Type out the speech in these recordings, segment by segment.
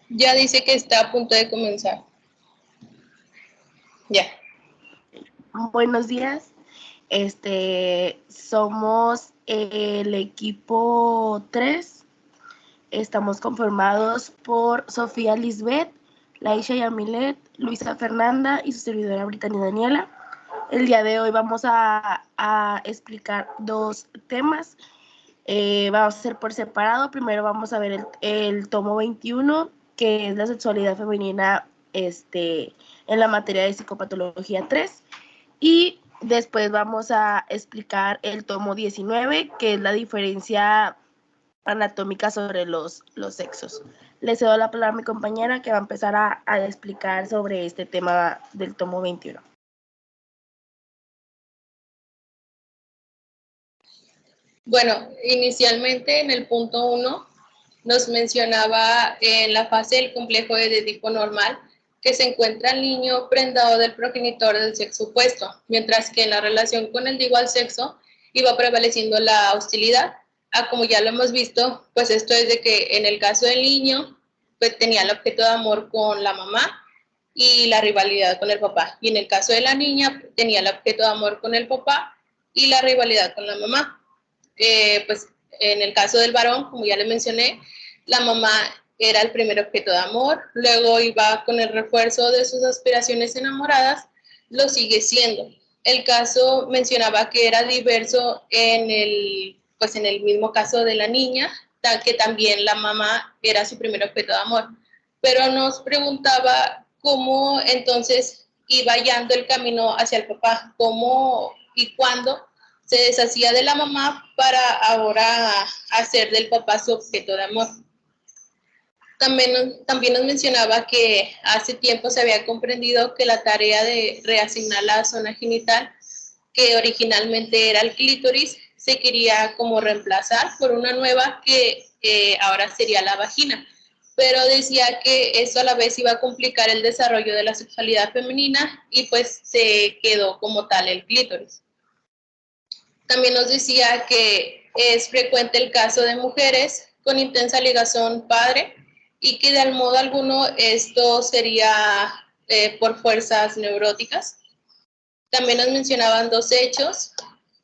Ya dice que está a punto de comenzar. Ya. Buenos días. Somos el equipo 3. Estamos conformados por Sofía Lisbeth, Laisha Yamilet, Luisa Fernanda y su servidora Brittany Daniela. El día de hoy vamos a explicar 2 temas. Vamos a hacer por separado. Primero vamos a ver el tomo 21, que es la sexualidad femenina en la materia de psicopatología 3. Y después vamos a explicar el tomo 19, que es la diferencia anatómica sobre los sexos. Le cedo la palabra a mi compañera, que va a empezar a explicar sobre este tema del tomo 21. Bueno, inicialmente en el punto 1 nos mencionaba en la fase del complejo de Edipo normal que se encuentra el niño prendado del progenitor del sexo opuesto, mientras que en la relación con el de igual sexo iba prevaleciendo la hostilidad. Como ya lo hemos visto, pues esto es de que en el caso del niño, pues tenía el objeto de amor con la mamá y la rivalidad con el papá. Y en el caso de la niña, tenía el objeto de amor con el papá y la rivalidad con la mamá. Pues en el caso del varón, como ya le mencioné, la mamá era el primer objeto de amor, luego iba con el refuerzo de sus aspiraciones enamoradas, lo sigue siendo. El caso mencionaba que era diverso en el mismo caso de la niña, que también la mamá era su primer objeto de amor, pero nos preguntaba cómo entonces iba hallando el camino hacia el papá, cómo y cuándo se deshacía de la mamá para ahora hacer del papá su objeto de amor. También nos mencionaba que hace tiempo se había comprendido que la tarea de reasignar la zona genital, que originalmente era el clítoris, se quería como reemplazar por una nueva que ahora sería la vagina. Pero decía que eso a la vez iba a complicar el desarrollo de la sexualidad femenina y pues se quedó como tal el clítoris. También nos decía que es frecuente el caso de mujeres con intensa ligación padre y que de modo alguno esto sería por fuerzas neuróticas. También nos mencionaban 2 hechos,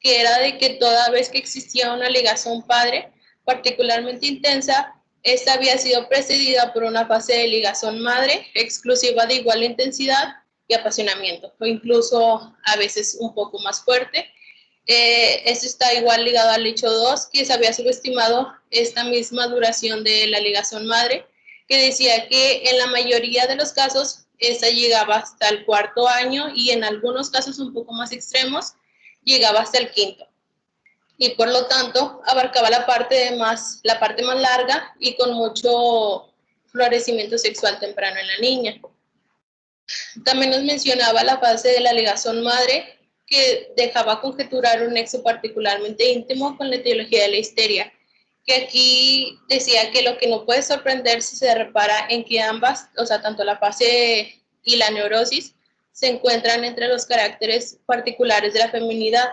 que era de que toda vez que existía una ligación padre particularmente intensa, esta había sido precedida por una fase de ligación madre exclusiva de igual intensidad y apasionamiento, o incluso a veces un poco más fuerte. Esto está igual ligado al hecho 2, que se había subestimado esta misma duración de la ligación madre, que decía que en la mayoría de los casos esta llegaba hasta el 4.º año y en algunos casos un poco más extremos llegaba hasta el 5.º. Y por lo tanto abarcaba la parte más larga y con mucho florecimiento sexual temprano en la niña. También nos mencionaba la fase de la ligación madre, que dejaba conjeturar un nexo particularmente íntimo con la etiología de la histeria, que aquí decía que lo que no puede sorprender si se repara en que ambas, o sea, tanto la fase y la neurosis, se encuentran entre los caracteres particulares de la feminidad.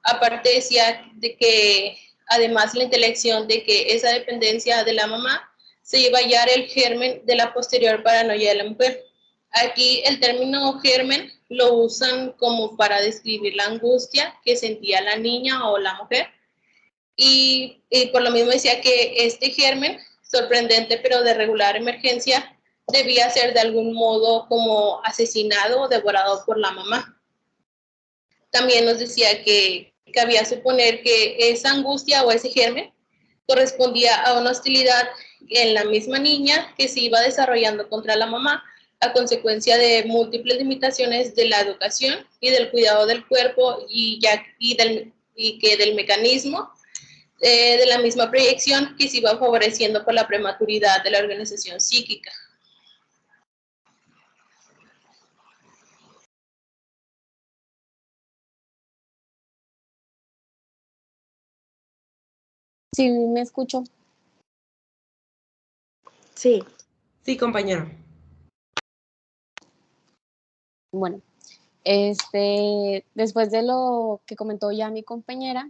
Aparte decía de que además la intelección de que esa dependencia de la mamá se iba a hallar el germen de la posterior paranoia de la mujer. Aquí el término germen lo usan como para describir la angustia que sentía la niña o la mujer. Y por lo mismo decía que este germen, sorprendente pero de regular emergencia, debía ser de algún modo como asesinado o devorado por la mamá. También nos decía que cabía suponer que esa angustia o ese germen correspondía a una hostilidad en la misma niña que se iba desarrollando contra la mamá a consecuencia de múltiples limitaciones de la educación y del cuidado del cuerpo y que del mecanismo de la misma proyección que se iba favoreciendo por la prematuridad de la organización psíquica. Sí, me escucho. Sí. Sí, compañero. Bueno, después de lo que comentó ya mi compañera,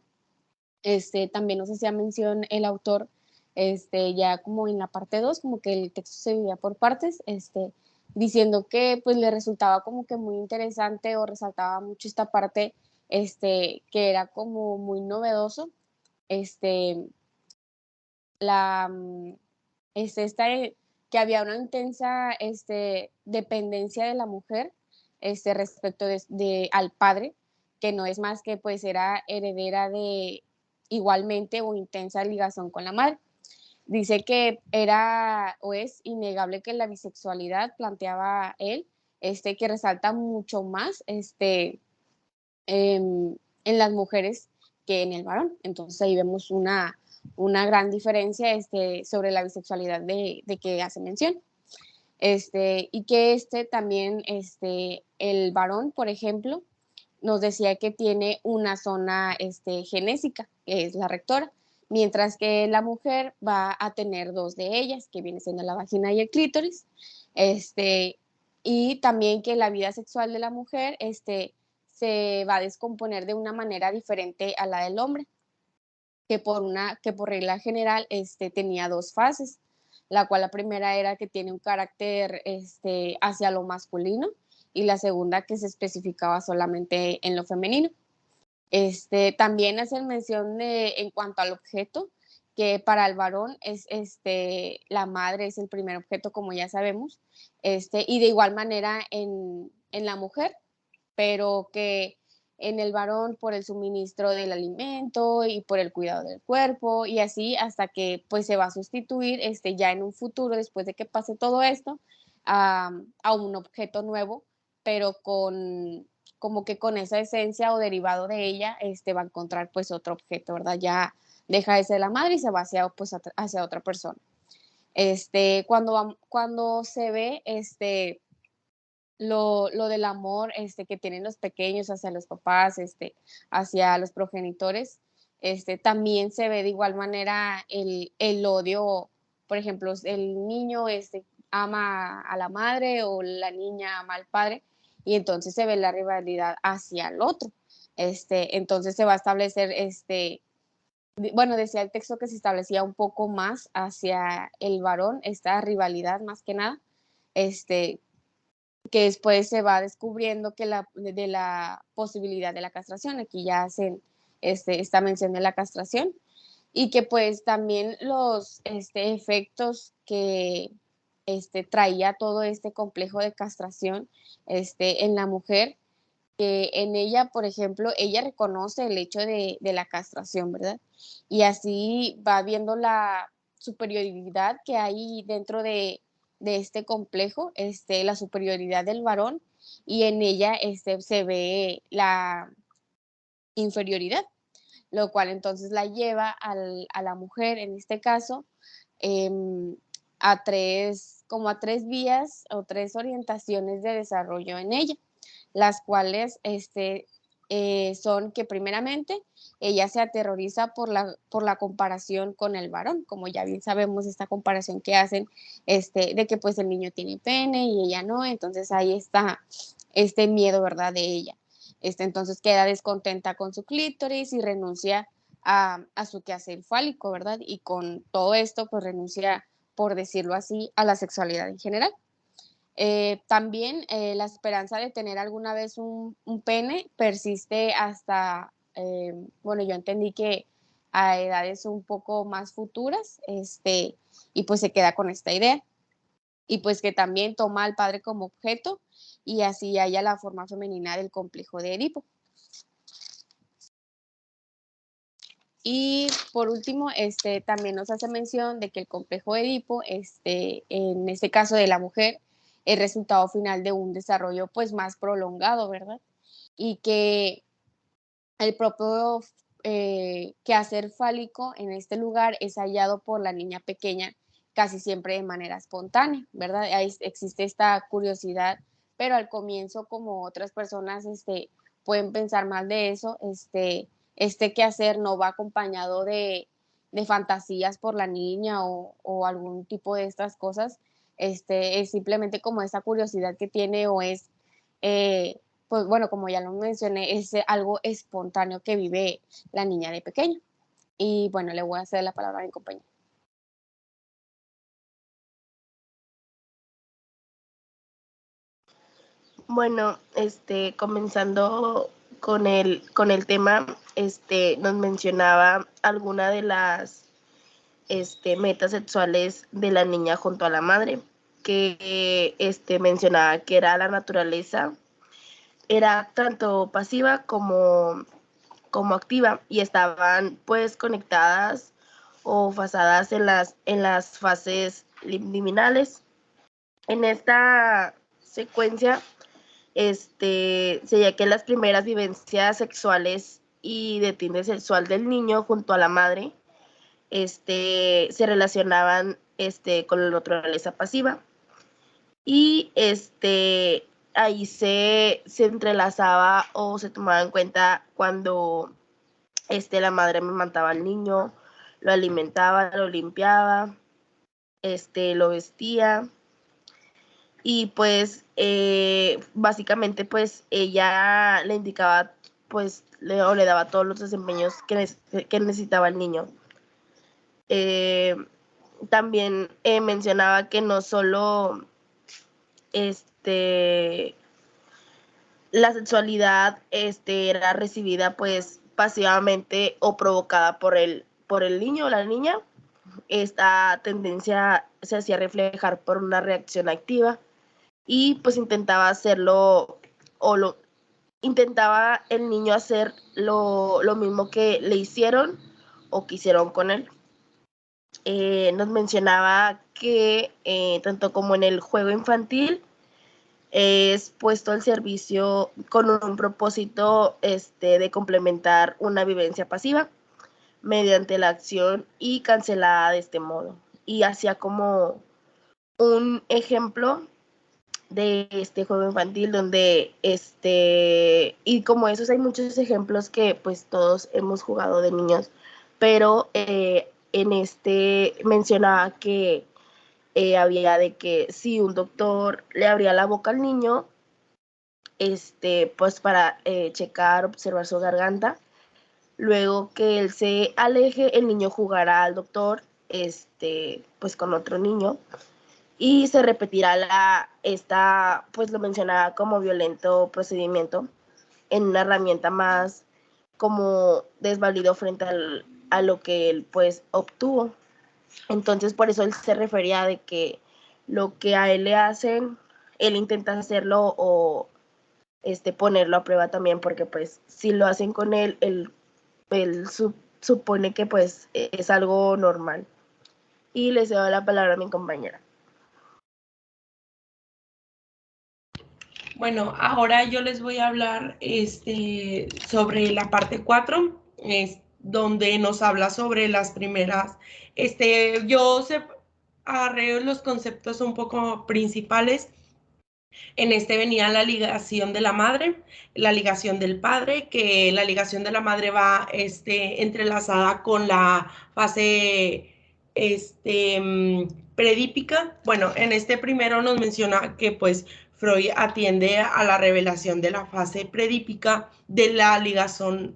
también nos hacía mención el autor ya como en la parte 2 como que el texto se dividía por partes, diciendo que pues le resultaba como que muy interesante o resaltaba mucho esta parte, que era como muy novedoso, este, la, que había una intensa, dependencia de la mujer, respecto al padre, que no es más que pues era heredera de igualmente o intensa ligación con la madre. Dice que era o es innegable que la bisexualidad, planteaba él, que resalta mucho más en las mujeres que en el varón. Entonces ahí vemos una gran diferencia sobre la bisexualidad de que hace mención. Y que también, el varón, por ejemplo, nos decía que tiene una zona genésica, que es la rectora, mientras que la mujer va a tener dos de ellas, que viene siendo la vagina y el clítoris, y también que la vida sexual de la mujer se va a descomponer de una manera diferente a la del hombre, que por regla general tenía dos fases, la cual la primera era que tiene un carácter hacia lo masculino y la segunda que se especificaba solamente en lo femenino. También hace mención en cuanto al objeto, que para el varón es la madre es el primer objeto, como ya sabemos, y de igual manera en la mujer, pero que en el varón por el suministro del alimento y por el cuidado del cuerpo y así hasta que pues se va a sustituir ya en un futuro, después de que pase todo esto, a un objeto nuevo, pero como que con esa esencia o derivado de ella, va a encontrar pues otro objeto, ¿verdad? Ya deja de ser la madre y se va hacia, pues, hacia otra persona. Cuando se ve lo del amor que tienen los pequeños hacia los papás, hacia los progenitores, también se ve de igual manera el odio, por ejemplo, el niño ama a la madre o la niña ama al padre y entonces se ve la rivalidad hacia el otro. Entonces se va a establecer, bueno, decía el texto que se establecía un poco más hacia el varón, esta rivalidad más que nada, que después se va descubriendo que de la posibilidad de la castración, aquí ya hacen esta mención de la castración, y que pues también los efectos que traía todo este complejo de castración en la mujer, que en ella, por ejemplo, ella reconoce el hecho de la castración, ¿verdad? Y así va viendo la superioridad que hay dentro de este complejo, la superioridad del varón, y en ella se ve la inferioridad, lo cual entonces la lleva a la mujer, en este caso, como a tres vías o tres orientaciones de desarrollo en ella, las cuales son que primeramente ella se aterroriza por la comparación con el varón, como ya bien sabemos esta comparación que hacen de que pues el niño tiene pene y ella no, entonces ahí está este miedo, ¿verdad?, de ella. Entonces queda descontenta con su clítoris y renuncia a su quehacer fálico, ¿verdad? Y con todo esto pues renuncia, por decirlo así, a la sexualidad en general. También la esperanza de tener alguna vez un pene persiste hasta, bueno, yo entendí que a edades un poco más futuras, y pues se queda con esta idea. Y pues que también toma al padre como objeto y así haya la forma femenina del complejo de Edipo. Y por último, también nos hace mención de que el complejo de Edipo, en este caso de la mujer, es resultado final de un desarrollo pues más prolongado, ¿verdad? Y que el propio quehacer fálico en este lugar es hallado por la niña pequeña casi siempre de manera espontánea, ¿verdad? Ahí existe esta curiosidad, pero al comienzo, como otras personas pueden pensar más de eso, este quehacer no va acompañado de fantasías por la niña o algún tipo de estas cosas, es simplemente como esa curiosidad que tiene o es pues bueno, como ya lo mencioné, es algo espontáneo que vive la niña de pequeña. Y bueno, le voy a hacer la palabra a mi compañera. Bueno, comenzando con el tema, nos mencionaba alguna de las metas sexuales de la niña junto a la madre, que mencionaba que era la naturaleza, era tanto pasiva como activa, y estaban pues conectadas o basadas en las fases liminales. En esta secuencia, sería que las primeras vivencias sexuales y de tinte sexual del niño junto a la madre, se relacionaban con la naturaleza pasiva, y ahí se entrelazaba o se tomaba en cuenta cuando la madre amamantaba al niño, lo alimentaba, lo limpiaba, lo vestía, y pues básicamente pues ella le indicaba pues o le daba todos los desempeños que necesitaba el niño. También mencionaba que no solo la sexualidad era recibida pues pasivamente o provocada por el niño o la niña. Esta tendencia se hacía reflejar por una reacción activa, y pues intentaba hacerlo intentaba el niño hacer lo mismo que le hicieron o que hicieron con él. Nos mencionaba que tanto como en el juego infantil es puesto al servicio con un propósito de complementar una vivencia pasiva mediante la acción y cancelada de este modo. Y hacía como un ejemplo de este juego infantil donde y como esos hay muchos ejemplos que pues todos hemos jugado de niños, pero en mencionaba que había de que si un doctor le abría la boca al niño, pues para checar, observar su garganta, luego que él se aleje, el niño jugará al doctor, pues con otro niño, y se repetirá pues lo mencionaba como violento procedimiento en una herramienta más como desvalido frente a lo que él pues obtuvo. Entonces por eso él se refería de que lo que a él le hacen, él intenta hacerlo o ponerlo a prueba también, porque pues si lo hacen con él, él supone que pues es algo normal. Y le cedo la palabra a mi compañera. Bueno, ahora yo les voy a hablar sobre la parte 4, donde nos habla sobre las primeras. Yo agarré los conceptos un poco principales. En venía la ligación de la madre, la ligación del padre, que la ligación de la madre va entrelazada con la fase predípica. Bueno, en primero nos menciona que pues Freud atiende a la revelación de la fase predípica de la ligazón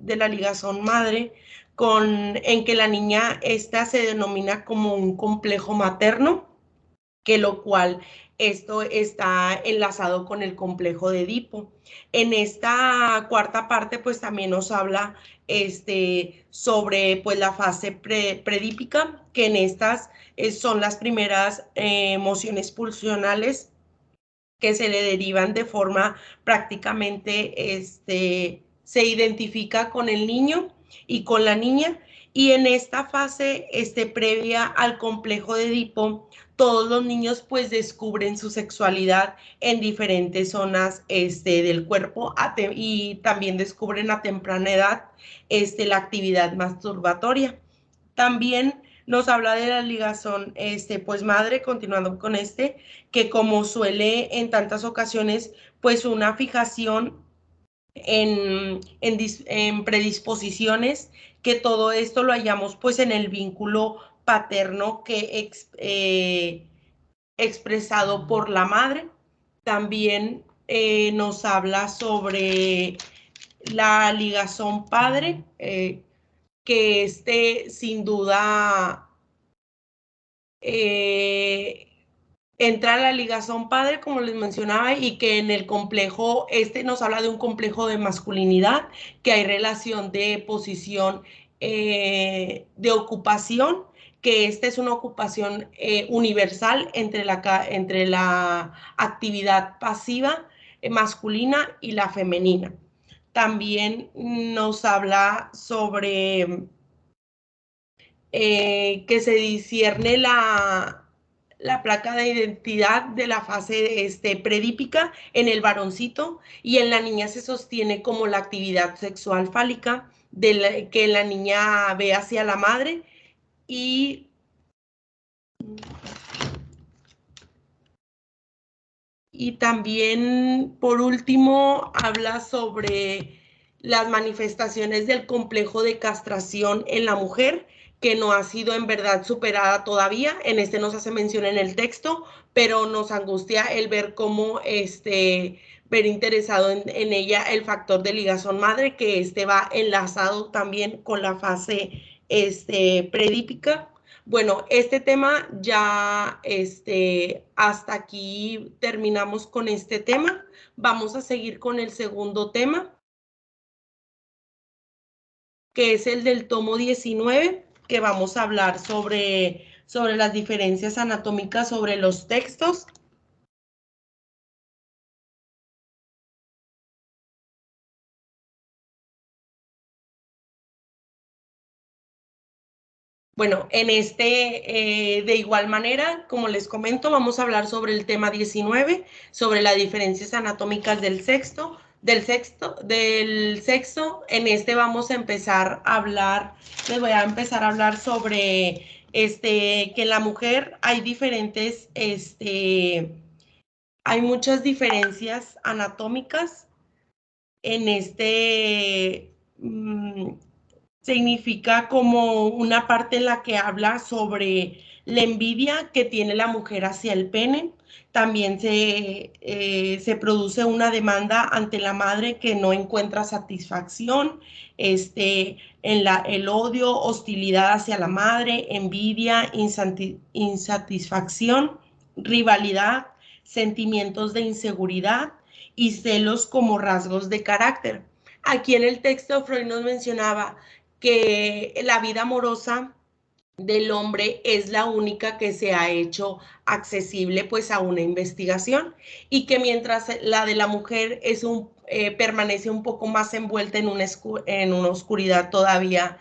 madre, en que la niña se denomina como un complejo materno, que lo cual esto está enlazado con el complejo de Edipo. En esta cuarta parte, pues también nos habla sobre pues la fase predípica, que en estas son las primeras emociones pulsionales que se le derivan de forma prácticamente, se identifica con el niño y con la niña. Y en esta fase previa al complejo de Edipo, todos los niños pues descubren su sexualidad en diferentes zonas del cuerpo, y también descubren a temprana edad la actividad masturbatoria. También nos habla de la ligazón pues madre, continuando con que como suele en tantas ocasiones, pues una fijación en predisposiciones, que todo esto lo hallamos pues en el vínculo paterno que expresado por la madre. También nos habla sobre la ligazón padre, que sin duda entra la ligazón padre, como les mencionaba, y que en el complejo, nos habla de un complejo de masculinidad, que hay relación de posición, de ocupación, que esta es una ocupación universal entre la actividad pasiva masculina y la femenina. También nos habla sobre que se discierne la placa de identidad de la fase predípica en el varoncito, y en la niña se sostiene como la actividad sexual fálica que la niña ve hacia la madre. Y también, por último, habla sobre las manifestaciones del complejo de castración en la mujer, que no ha sido en verdad superada todavía. En nos hace mención en el texto, pero nos angustia el ver cómo ver interesado en ella el factor de ligazón madre, que va enlazado también con la fase predípica. Bueno, este tema ya, hasta aquí terminamos con este tema. Vamos a seguir con el segundo tema, que es el del tomo 19, que vamos a hablar sobre las diferencias anatómicas sobre los textos. Bueno, de igual manera, como les comento, vamos a hablar sobre el tema 19, sobre las diferencias anatómicas del sexo. Vamos a empezar a hablar, les voy a empezar a hablar sobre que en la mujer hay hay muchas diferencias anatómicas en significa como una parte en la que habla sobre la envidia que tiene la mujer hacia el pene. También se produce una demanda ante la madre que no encuentra satisfacción, el odio, hostilidad hacia la madre, envidia, insatisfacción, rivalidad, sentimientos de inseguridad y celos como rasgos de carácter. Aquí en el texto Freud nos mencionaba que la vida amorosa del hombre es la única que se ha hecho accesible pues a una investigación, y que mientras la de la mujer permanece un poco más envuelta en una oscuridad todavía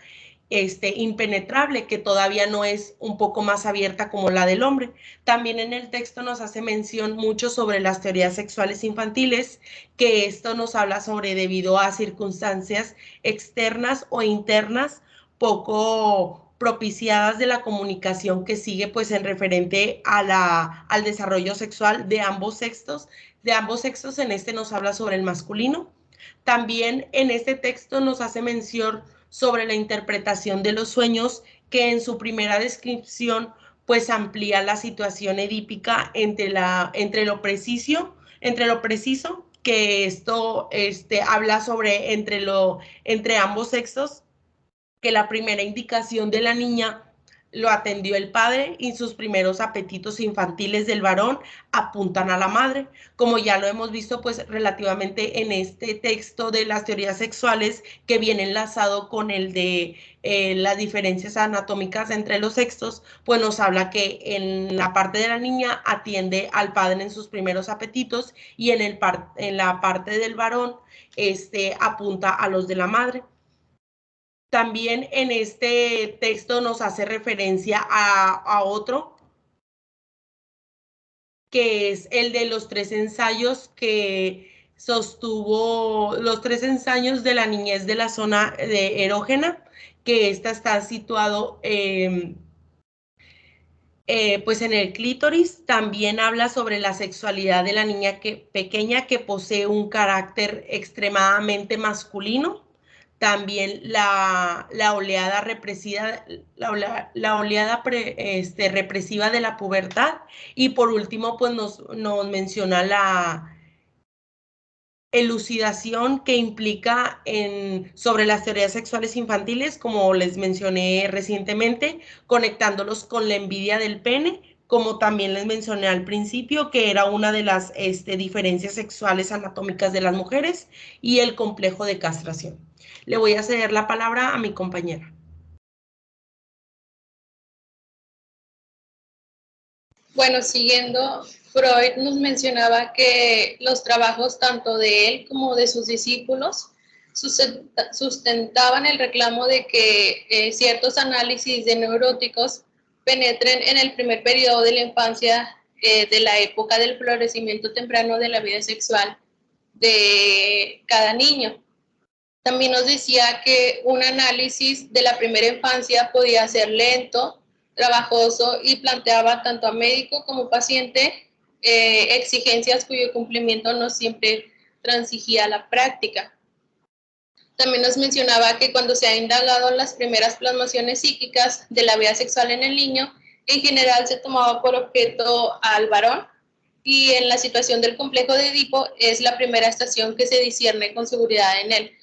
impenetrable, que todavía no es un poco más abierta como la del hombre. También en el texto nos hace mención mucho sobre las teorías sexuales infantiles, que esto nos habla sobre debido a circunstancias externas o internas poco propiciadas de la comunicación que sigue pues en referente al desarrollo sexual de ambos sexos. En nos habla sobre el masculino. También en este texto nos hace mención sobre la interpretación de los sueños, que en su primera descripción pues amplía la situación edípica entre lo preciso, que esto habla sobre entre ambos sexos, que la primera indicación de la niña lo atendió el padre y sus primeros apetitos infantiles del varón apuntan a la madre, como ya lo hemos visto pues relativamente en este texto de las teorías sexuales, que viene enlazado con el de las diferencias anatómicas entre los sexos. Pues nos habla que en la parte de la niña atiende al padre en sus primeros apetitos, y en la parte del varón apunta a los de la madre. También en este texto nos hace referencia a otro, que es el de los 3 ensayos que sostuvo, los 3 ensayos de la niñez de la zona erógena, que está situado pues en el clítoris. También habla sobre la sexualidad de la niña pequeña, que posee un carácter extremadamente masculino. También la oleada represiva, represiva de la pubertad. Y por último, pues nos menciona la elucidación que implica sobre las teorías sexuales infantiles, como les mencioné recientemente, conectándolos con la envidia del pene, como también les mencioné al principio, que era una de las diferencias sexuales anatómicas de las mujeres, y el complejo de castración. Le voy a ceder la palabra a mi compañera. Bueno, siguiendo, Freud nos mencionaba que los trabajos tanto de él como de sus discípulos sustentaban el reclamo de que ciertos análisis de neuróticos penetren en el primer periodo de la infancia, de la época del florecimiento temprano de la vida sexual de cada niño. También nos decía que un análisis de la primera infancia podía ser lento, trabajoso, y planteaba tanto a médico como paciente exigencias cuyo cumplimiento no siempre transigía a la práctica. También nos mencionaba que cuando se ha indagado en las primeras plasmaciones psíquicas de la vida sexual en el niño, en general se tomaba por objeto al varón, y en la situación del complejo de Edipo es la primera estación que se discierne con seguridad en él.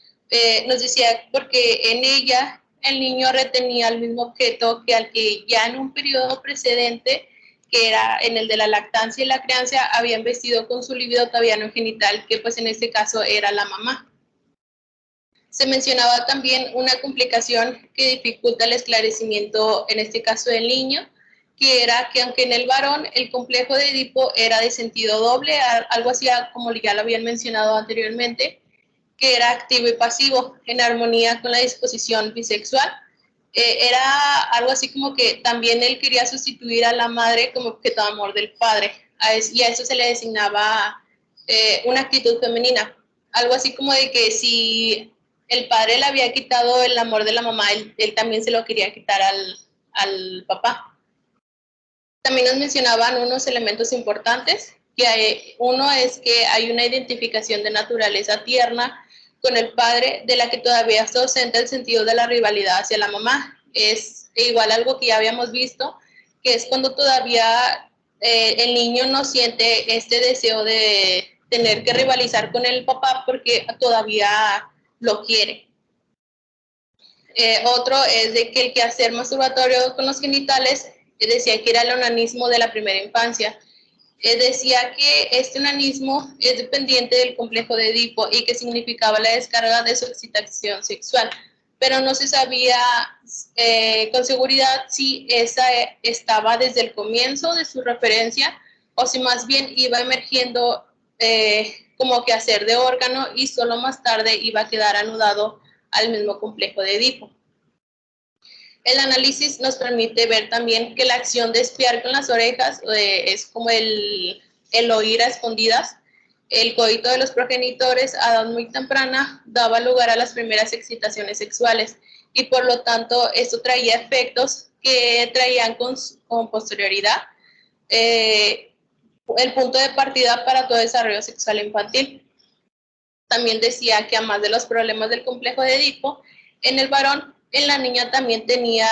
Nos decía porque en ella el niño retenía el mismo objeto que al que ya en un periodo precedente, que era en el de la lactancia y la crianza, había investido con su líbido todavía no genital, que pues en este caso era la mamá. Se mencionaba también una complicación que dificulta el esclarecimiento, en este caso del niño, que era que aunque en el varón el complejo de Edipo era de sentido doble, algo así como ya lo habían mencionado anteriormente, que era activo y pasivo, en armonía con la disposición bisexual. Era algo así como que también él quería sustituir a la madre como objeto de amor del padre, y a eso se le designaba una actitud femenina. Algo así como de que si el padre le había quitado el amor de la mamá, él también se lo quería quitar al papá. También nos mencionaban unos elementos importantes, que uno es que hay una identificación de naturaleza tierna con el padre, de la que todavía se ausenta el sentido de la rivalidad hacia la mamá. Es igual algo que ya habíamos visto, que es cuando todavía el niño no siente este deseo de tener que rivalizar con el papá porque todavía lo quiere. Otro es de que el quehacer masturbatorio con los genitales, decía que era el onanismo de la primera infancia. Decía que este onanismo es dependiente del complejo de Edipo y que significaba la descarga de su excitación sexual, pero no se sabía con seguridad si esa estaba desde el comienzo de su referencia o si más bien iba emergiendo como quehacer de órgano y solo más tarde iba a quedar anudado al mismo complejo de Edipo. El análisis nos permite ver también que la acción de espiar con las orejas es como el oír a escondidas. El coito de los progenitores a edad muy temprana daba lugar a las primeras excitaciones sexuales, y por lo tanto esto traía efectos que traían con posterioridad el punto de partida para todo desarrollo sexual infantil. También decía que además de los problemas del complejo de Edipo, en el varón, en la niña también tenía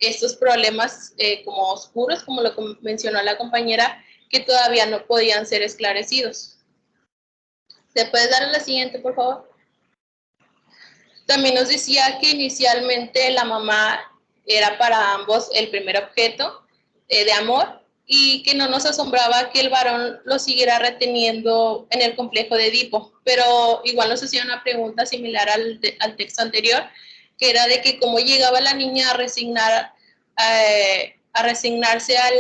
estos problemas como oscuros, como lo mencionó la compañera, que todavía no podían ser esclarecidos. ¿Se puede dar a la siguiente, por favor? También nos decía que inicialmente la mamá era para ambos el primer objeto de amor, y que no nos asombraba que el varón lo siguiera reteniendo en el complejo de Edipo, pero igual nos hacía una pregunta similar al texto anterior, que era de que cómo llegaba la niña a resignarse a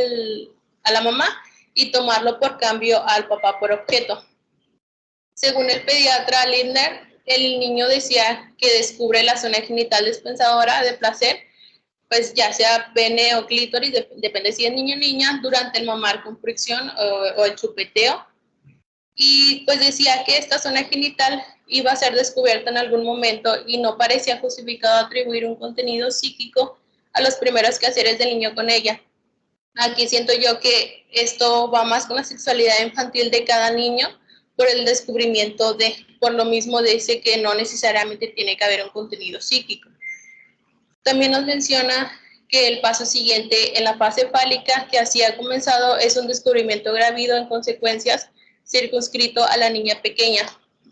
la mamá y tomarlo por cambio al papá por objeto. Según el pediatra Lindner, el niño decía que descubre la zona genital dispensadora de placer, pues ya sea pene o clítoris, depende si es niño o niña, durante el mamar con fricción o el chupeteo. Y pues decía que esta zona genital iba a ser descubierta en algún momento y no parecía justificado atribuir un contenido psíquico a los primeros quehaceres del niño con ella. Aquí siento yo que esto va más con la sexualidad infantil de cada niño, por el descubrimiento por lo mismo dice que no necesariamente tiene que haber un contenido psíquico. También nos menciona que el paso siguiente en la fase fálica que así ha comenzado es un descubrimiento gravído en consecuencias circunscrito a la niña pequeña.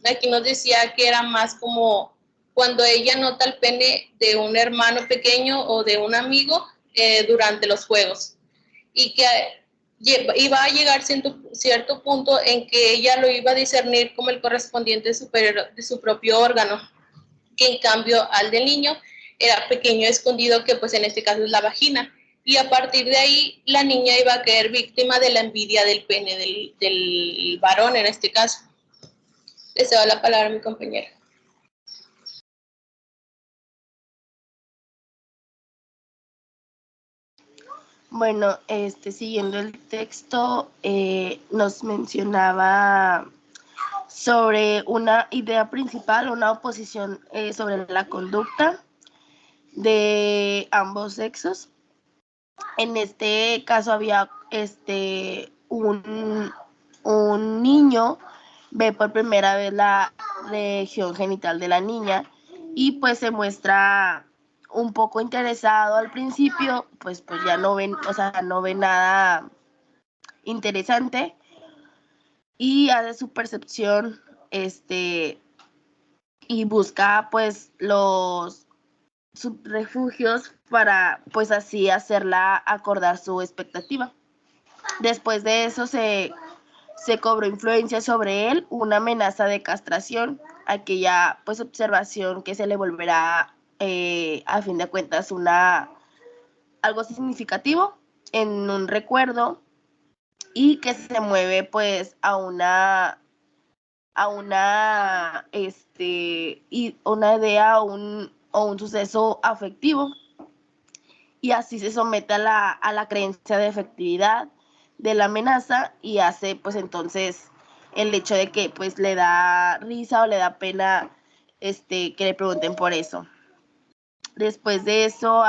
Aquí nos decía que era más como cuando ella nota el pene de un hermano pequeño o de un amigo durante los juegos. y que iba a llegar cierto punto en que ella lo iba a discernir como el correspondiente superior de su propio órgano, que en cambio al del niño era pequeño escondido, que pues en este caso es la vagina. Y a partir de ahí la niña iba a caer víctima de la envidia del pene del varón en este caso. Le cedo la palabra a mi compañera. Bueno, siguiendo el texto, nos mencionaba sobre una idea principal, una oposición sobre la conducta de ambos sexos. En este caso había un niño ve por primera vez la región genital de la niña y pues se muestra un poco interesado al principio, pues ya no ven, o sea, no ve nada interesante y hace su percepción y busca pues los subrefugios para pues así hacerla acordar su expectativa. Después de eso se cobró influencia sobre él una amenaza de castración, aquella pues observación que se le volverá a fin de cuentas algo significativo en un recuerdo y que se mueve pues a una idea o un suceso afectivo y así se somete a la creencia de efectividad de la amenaza y hace pues entonces el hecho de que pues le da risa o le da pena que le pregunten por eso. Después de eso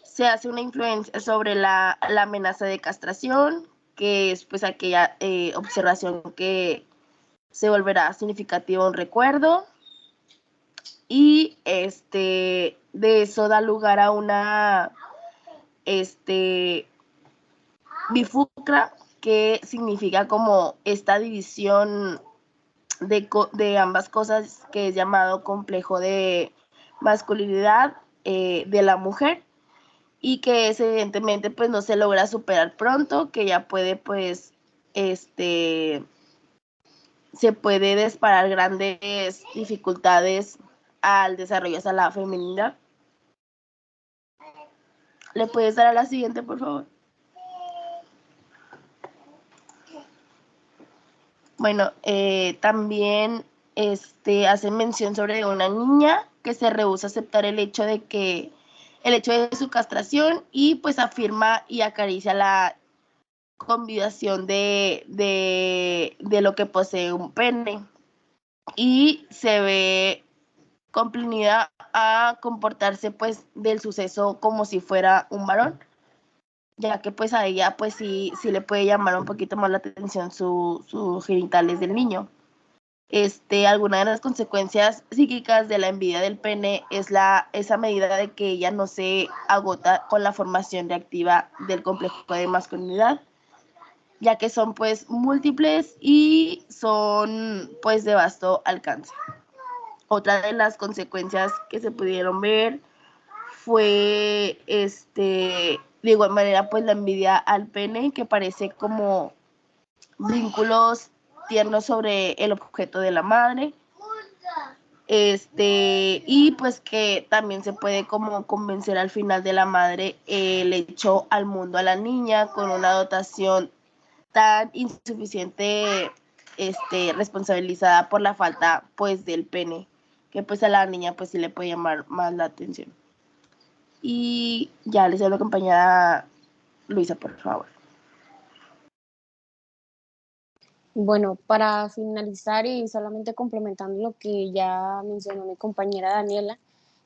se hace una influencia sobre la amenaza de castración, que es pues aquella observación que se volverá significativo un recuerdo y de eso da lugar a una bifurca, que significa como esta división de ambas cosas, que es llamado complejo de masculinidad de la mujer y que es, evidentemente pues no se logra superar pronto, que ya puede pues se puede disparar grandes dificultades al desarrollo de la feminidad. ¿Le puedes dar a la siguiente, por favor? Bueno, también hace mención sobre una niña que se rehúsa a aceptar el hecho de su castración y pues afirma y acaricia la convicción de lo que posee un pene y se ve complinida a comportarse pues del suceso como si fuera un varón, ya que pues a ella pues sí le puede llamar un poquito más la atención sus genitales del niño. Alguna de las consecuencias psíquicas de la envidia del pene es esa medida de que ella no se agota con la formación reactiva del complejo de masculinidad, ya que son pues múltiples y son pues de vasto alcance. Otra de las consecuencias que se pudieron ver fue de igual manera pues la envidia al pene, que parece como vínculos tiernos sobre el objeto de la madre, y pues que también se puede como convencer al final de la madre el echó al mundo a la niña con una dotación tan insuficiente, responsabilizada por la falta pues del pene, que pues a la niña pues sí le puede llamar más la atención. Y ya les doy la compañera Luisa, por favor. Bueno, para finalizar y solamente complementando lo que ya mencionó mi compañera Daniela,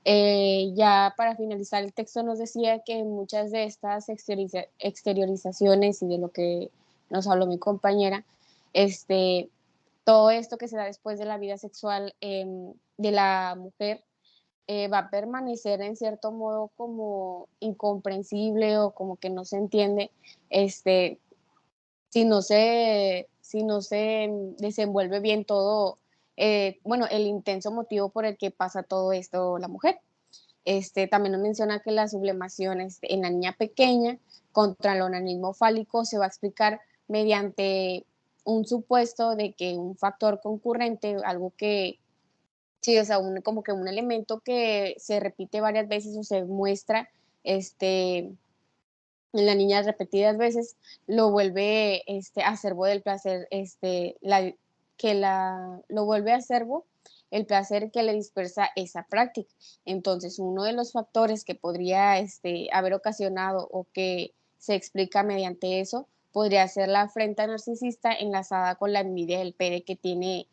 ya para finalizar el texto nos decía que muchas de estas exteriorizaciones y de lo que nos habló mi compañera, todo esto que se da después de la vida sexual de la mujer va a permanecer en cierto modo como incomprensible o como que no se entiende si no se desenvuelve bien todo, bueno, el intenso motivo por el que pasa todo esto la mujer. También nos menciona que la sublimación en la niña pequeña contra el onanismo fálico se va a explicar mediante un supuesto de que un factor concurrente, algo que, sí, o sea, como que un elemento que se repite varias veces o se muestra en la niña repetidas veces, lo vuelve acervo del placer, lo vuelve acervo el placer que le dispersa esa práctica. Entonces, uno de los factores que podría haber ocasionado o que se explica mediante eso podría ser la afrenta narcisista enlazada con la envidia del pene que tiene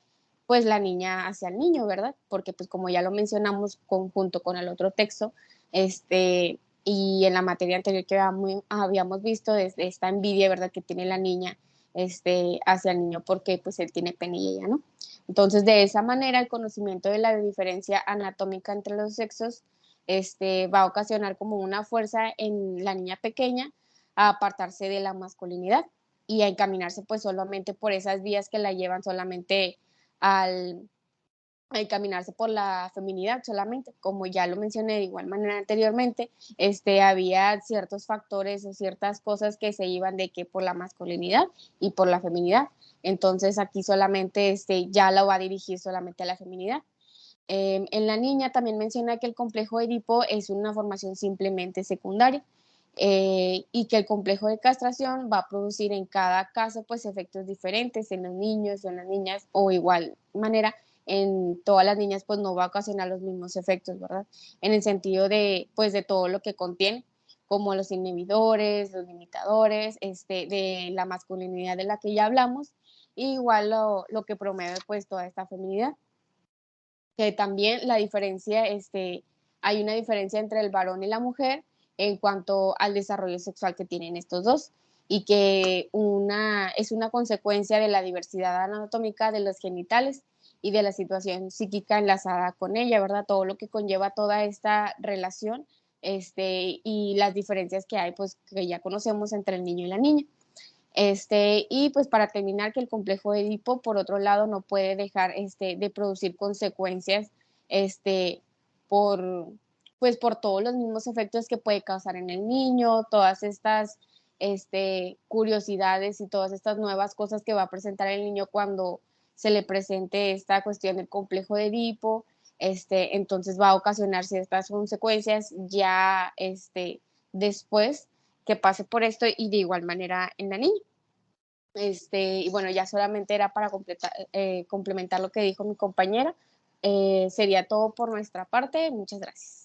pues la niña hacia el niño, ¿verdad? Porque pues como ya lo mencionamos junto con el otro texto, y en la materia anterior que habíamos visto, desde esta envidia, ¿verdad?, que tiene la niña hacia el niño porque pues él tiene pene y ella no. Entonces, de esa manera, el conocimiento de la diferencia anatómica entre los sexos va a ocasionar como una fuerza en la niña pequeña a apartarse de la masculinidad y a encaminarse pues solamente por esas vías que la llevan solamente al a encaminarse por la feminidad solamente. Como ya lo mencioné de igual manera anteriormente, había ciertos factores o ciertas cosas que se iban de que por la masculinidad y por la feminidad. Entonces aquí solamente ya lo va a dirigir solamente a la feminidad. En la niña también menciona que el complejo de Edipo es una formación simplemente secundaria. Y que el complejo de castración va a producir en cada caso pues efectos diferentes en los niños o en las niñas, o igual manera en todas las niñas pues no va a ocasionar los mismos efectos, ¿verdad? En el sentido de pues de todo lo que contiene, como los inhibidores, los limitadores, de la masculinidad de la que ya hablamos, y igual lo que promueve pues toda esta feminidad. Que también la diferencia, hay una diferencia entre el varón y la mujer en cuanto al desarrollo sexual que tienen estos dos, y que es una consecuencia de la diversidad anatómica de los genitales y de la situación psíquica enlazada con ella, ¿verdad? Todo lo que conlleva toda esta relación, y las diferencias que hay, pues que ya conocemos entre el niño y la niña. Y pues para terminar, que el complejo de Edipo, por otro lado, no puede dejar de producir consecuencias por, pues, por todos los mismos efectos que puede causar en el niño, todas estas curiosidades y todas estas nuevas cosas que va a presentar el niño cuando se le presente esta cuestión del complejo de Edipo. Entonces va a ocasionar ciertas consecuencias ya después que pase por esto, y de igual manera en la niña. Y bueno, ya solamente era para complementar lo que dijo mi compañera. Sería todo por nuestra parte. Muchas gracias.